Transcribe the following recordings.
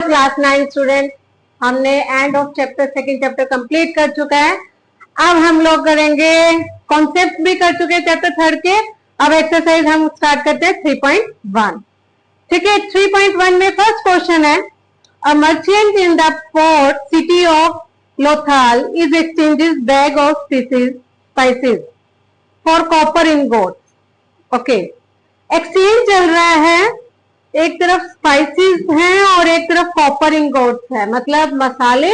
Class 9 student, हमने end of chapter second chapter complete कर चुका है। अब हम लोग करेंगे कॉन्सेप्ट भी कर चुके हैं चैप्टर थर्ड के। अब एक्सरसाइज हम स्टार्ट करते हैं 3.1। ठीक है, 3.1 में फर्स्ट क्वेश्चन है, a merchant in the port city of Lothal is exchanges bag of spices for copper ingots. Okay, exchange चल रहा है, एक तरफ स्पाइसेस हैं और एक तरफ कॉपर इनगोट्स है, मतलब मसाले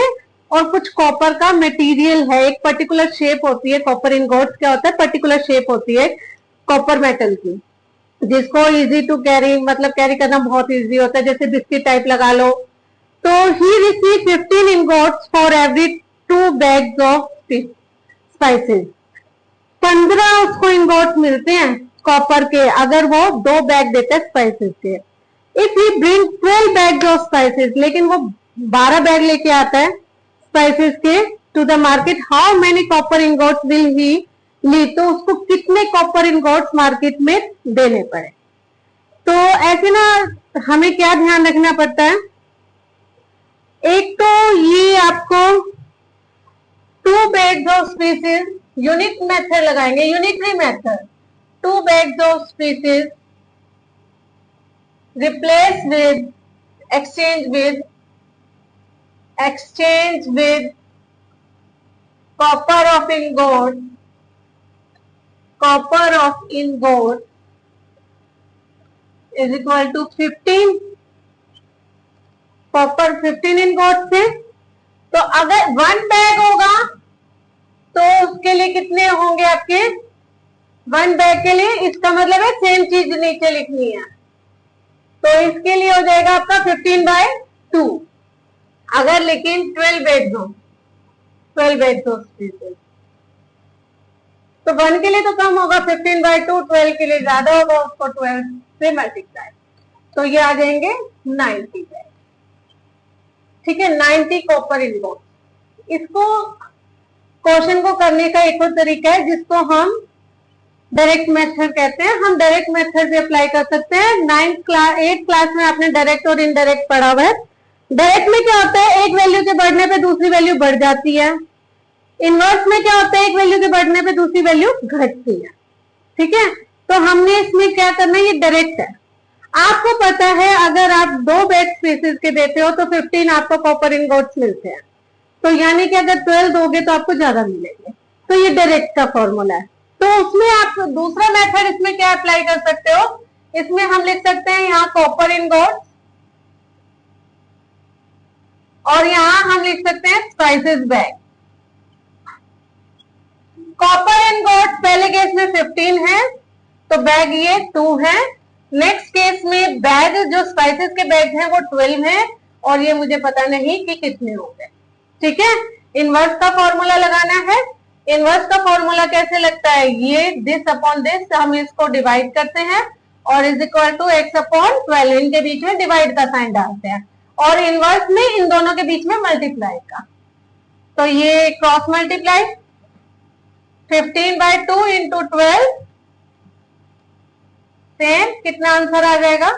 और कुछ कॉपर का मटेरियल है। एक पर्टिकुलर शेप होती है, कॉपर इनगोट्स क्या होता है, पर्टिकुलर शेप होती है कॉपर मेटल की, जिसको इजी टू कैरी, मतलब कैरी करना बहुत इजी होता है, जैसे बिस्किट टाइप लगा लो। तो he receive 15 ingots for every 2 bags of spices. 15 उसको इनगोट्स मिलते हैं कॉपर के अगर वो 2 बैग देता है स्पाइसेस के। If he bring 12 bags of spices, लेकिन वो 12 बैग लेके आता है स्पाइसेस के to the market, how many copper ingots will he ली, तो उसको कितने कॉपर इनगोट्स मार्केट में देने पड़े। तो ऐसे ना हमें क्या ध्यान रखना पड़ता है, एक तो ये आपको 2 bags of spices unique method लगाएंगे, uniquely method 2 bags of spices replace with exchange with copper of ingot is equal to 15 copper 15 ingot से। तो अगर 1 बैग होगा तो उसके लिए कितने होंगे आपके 1 बैग के लिए, इसका मतलब है सेम चीज नीचे लिखनी है, तो इसके लिए हो जाएगा आपका 15/2। अगर लेकिन 12 बैग्स हो, 12 बैग्स हो तो 1 के लिए तो कम होगा 15/2, 12 के लिए ज्यादा होगा, उसको 12 से मल्टीप्लाई, तो ये आ जाएंगे 90 बैग। ठीक है, 90 कॉपर इनगोट। इसको क्वेश्चन को करने का एक और तरीका है जिसको हम डायरेक्ट मेथड कहते हैं। हम डायरेक्ट मेथड भी अप्लाई कर सकते हैं। 8th क्लास में आपने डायरेक्ट और इनडायरेक्ट पढ़ा हुआ है। डायरेक्ट में क्या होता है, एक वैल्यू के बढ़ने पे दूसरी वैल्यू बढ़ जाती है। इनवर्स में क्या होता है, एक वैल्यू के बढ़ने पे दूसरी वैल्यू घटती है। ठीक है, तो हमने इसमें क्या करना है, ये डायरेक्ट है। आपको पता है अगर आप 2 बैग स्पेसिस के देते हो तो 15 आपको कॉपर इनगोट्स मिलते हैं, तो यानी कि अगर 12 दोगे तो आपको ज्यादा मिलेंगे। तो ये डायरेक्ट का फॉर्मूला है। तो उसमें आप दूसरा मेथड इसमें क्या अप्लाई कर सकते हो, इसमें हम लिख सकते हैं यहाँ कॉपर इनगोट्स और यहाँ हम लिख सकते हैं स्पाइसेस बैग। कॉपर इनगोट्स पहले केस में 15 है तो बैग ये 2 है। नेक्स्ट केस में बैग जो स्पाइसेस के बैग हैं वो 12 है और ये मुझे पता नहीं कि कितने होंगे। ठीक है, इनवर्स का फॉर्मूला लगाना है। इनवर्स का फॉर्मूला कैसे लगता है, ये दिस अपॉन दिस, हम इसको डिवाइड करते हैं और is equal to x upon 12, इनके बीच में डिवाइड का साइन डालते हैं और इनवर्स में इन दोनों के बीच में मल्टीप्लाई का, तो ये क्रॉस मल्टीप्लाई 15/2 इंटू 12, सेम कितना आंसर आ जाएगा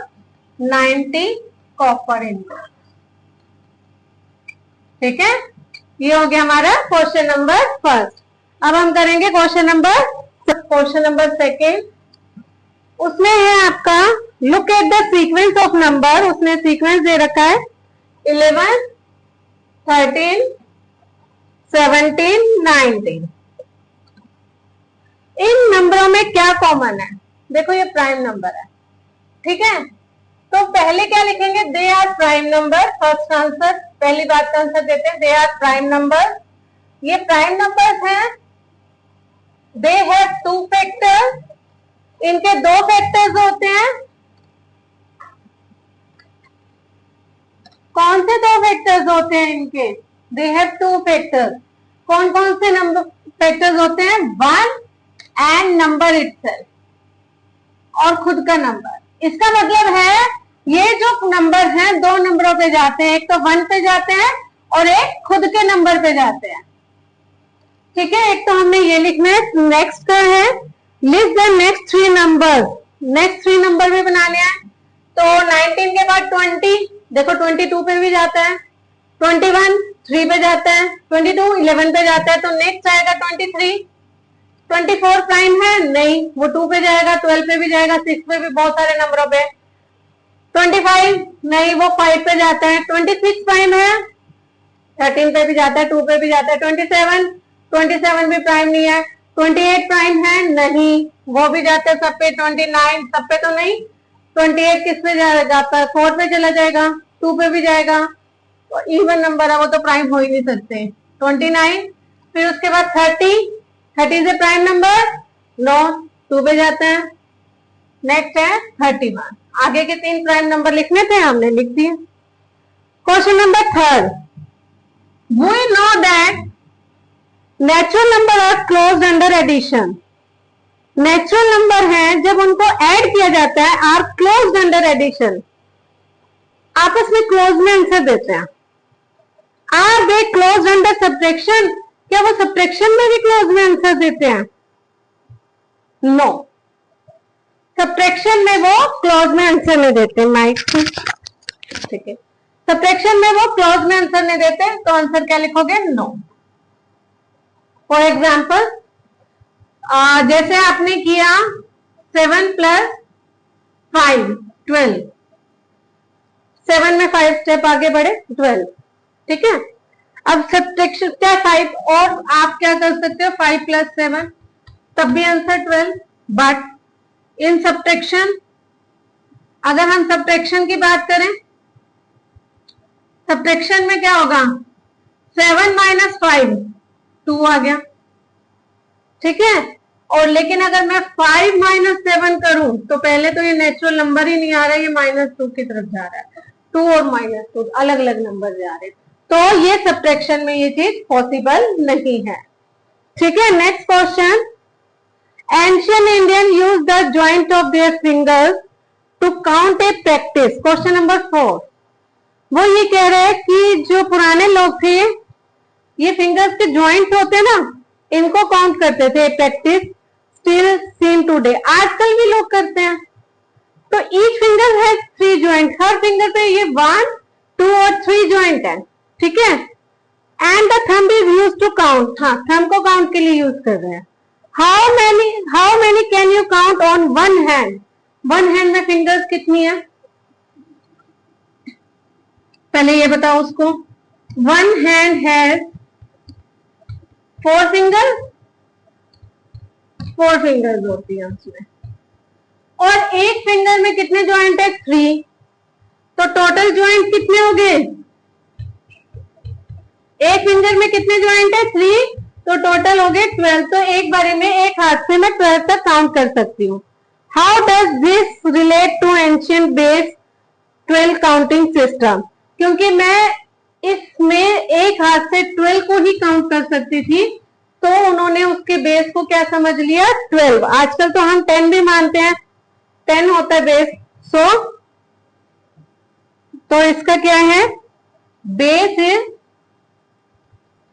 90 कॉपर इनगोट। ठीक है, ये हो गया हमारा क्वेश्चन नंबर फर्स्ट। अब हम करेंगे क्वेश्चन नंबर सेकेंड। उसमें है आपका look at the sequence of number. उसने सीक्वेंस दे रखा है 11, 13, 17, 19। इन नंबरों में क्या कॉमन है, देखो ये प्राइम नंबर है। ठीक है, तो पहले क्या लिखेंगे, they are prime number. First answer, पहली बात का आंसर देते हैं, दे आर प्राइम नंबर। ये प्राइम नंबर्स हैं, दे हैव 2 फैक्टर्स, इनके 2 फैक्टर्स होते हैं। कौन से 2 फैक्टर्स होते हैं इनके, दे हैव 2 फैक्टर्स। कौन कौन से नंबर फैक्टर्स होते हैं, 1 एंड नंबर इटसेल्फ, और खुद का नंबर। इसका मतलब है ये जो नंबर हैं 2 नंबरों पे जाते हैं, एक तो 1 पे जाते हैं और एक खुद के नंबर पे जाते हैं। ठीक है, एक तो हमने ये लिखना है। नेक्स्ट का है list the next 3 number. Next 3 number भी बनाने हैं, तो 19 के बाद 20, देखो 22 पे भी जाता है, 21 3 पे जाता है, 22 11 पे जाता है, तो नेक्स्ट आएगा 23। 24 प्राइम है नहीं, वो 2 पे जाएगा, 12 पे भी जाएगा, 6 पे भी, बहुत सारे नंबरों पे। 25 नहीं, वो 5 पे जाता है। 26 प्राइम है, 13 पे भी जाता है, 2 पे भी जाता है। 27 भी प्राइम नहीं है। 28 प्राइम है नहीं, वो भी जाता है सब पे। 29 सब पे तो नहीं। 28 किस पे जाता है, 4 पे चला जाएगा, 2 पे भी जाएगा, तो इवन नंबर है वो, तो प्राइम हो ही नहीं सकते। 29, फिर उसके बाद 30 से प्राइम नंबर नो, 2 पे जाता है। नेक्स्ट है 31। आगे के 3 प्राइम नंबर लिखने थे, हमने लिख दिए। Question number 3, we know that natural number are closed under addition. Natural number हैं जब उनको ऐड किया जाता है, आर क्लोज्ड अंडर एडिशन, आपस में क्लोज में आंसर देते हैं। Are they closed under subtraction, क्या वो सब्ट्रैक्शन में भी क्लोज में आंसर देते हैं? नो, सब्ट्रैक्शन में वो क्लोज में आंसर नहीं देते। माइक ठीक है, सब्ट्रैक्शन में वो क्लोज में आंसर नहीं देते, तो आंसर क्या लिखोगे? नो। फॉर एग्जाम्पल, जैसे आपने किया 7 + 5 12, 7 में 5 स्टेप आगे बढ़े 12, ठीक है। अब सब्ट्रैक्शन क्या 5, और आप क्या कर सकते हो 5 + 7, तब भी आंसर 12। बट इन सब्ट्रैक्शन, अगर हम सब्ट्रैक्शन की बात करें, सब्ट्रैक्शन में क्या होगा? 7 - 5 2 आ गया, ठीक है। और लेकिन अगर मैं 5 - 7 करूं, तो पहले तो ये नेचुरल नंबर ही नहीं आ रहा है, ये -2 की तरफ जा रहा है। 2 और -2 अलग अलग नंबर जा रहे हैं, तो ये सब्ट्रैक्शन में ये चीज पॉसिबल नहीं है, ठीक है। Next question, ancient Indian use the joint of their fingers to count a practice. Question number 4, वो ये कह रहे हैं कि जो पुराने लोग थे, ये फिंगर्स के जॉइंट होते ना, इनको काउंट करते थे। प्रैक्टिस स्टिल सीन टुडे, आजकल भी लोग करते हैं। तो ईच फिंगर है 3 जॉइंट, हर फिंगर पे ये 1 2 और 3 जॉइंट है, ठीक है। And the thumb is use to count, हाँ थंब को काउंट के लिए यूज कर रहे हैं। How many can you count on one hand? One hand में फिंगर्स कितनी है, पहले ये बताओ उसको। One hand has 4 fingers, 4 fingers होती है उसमें, और एक फिंगर में कितने जॉइंट है? 3, तो टोटल जॉइंट कितने हो गए? एक फिंगर में कितने जॉइंट है? 3, तो टोटल हो गए 12। तो एक बारी में एक हाथ से मैं 12 तक काउंट कर सकती हूँ। How does this relate to ancient base 12 counting system? क्योंकि मैं इसमें एक हाथ से 12 को ही काउंट कर सकती थी, तो उन्होंने उसके बेस को क्या समझ लिया? 12। आजकल तो हम 10 भी मानते हैं, 10 होता है बेस। तो इसका क्या है? Base is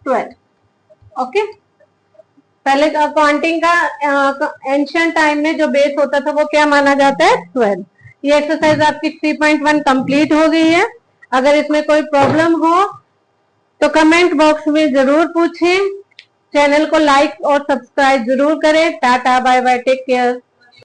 12। ओके, पहले का काउंटिंग का एंशियंट टाइम में जो बेस होता था वो क्या माना जाता है? 12। ये एक्सरसाइज आपकी 3.1 कंप्लीट हो गई है। अगर इसमें कोई प्रॉब्लम हो तो कमेंट बॉक्स में जरूर पूछें। चैनल को लाइक और सब्सक्राइब जरूर करें। Tata bye bye, take care.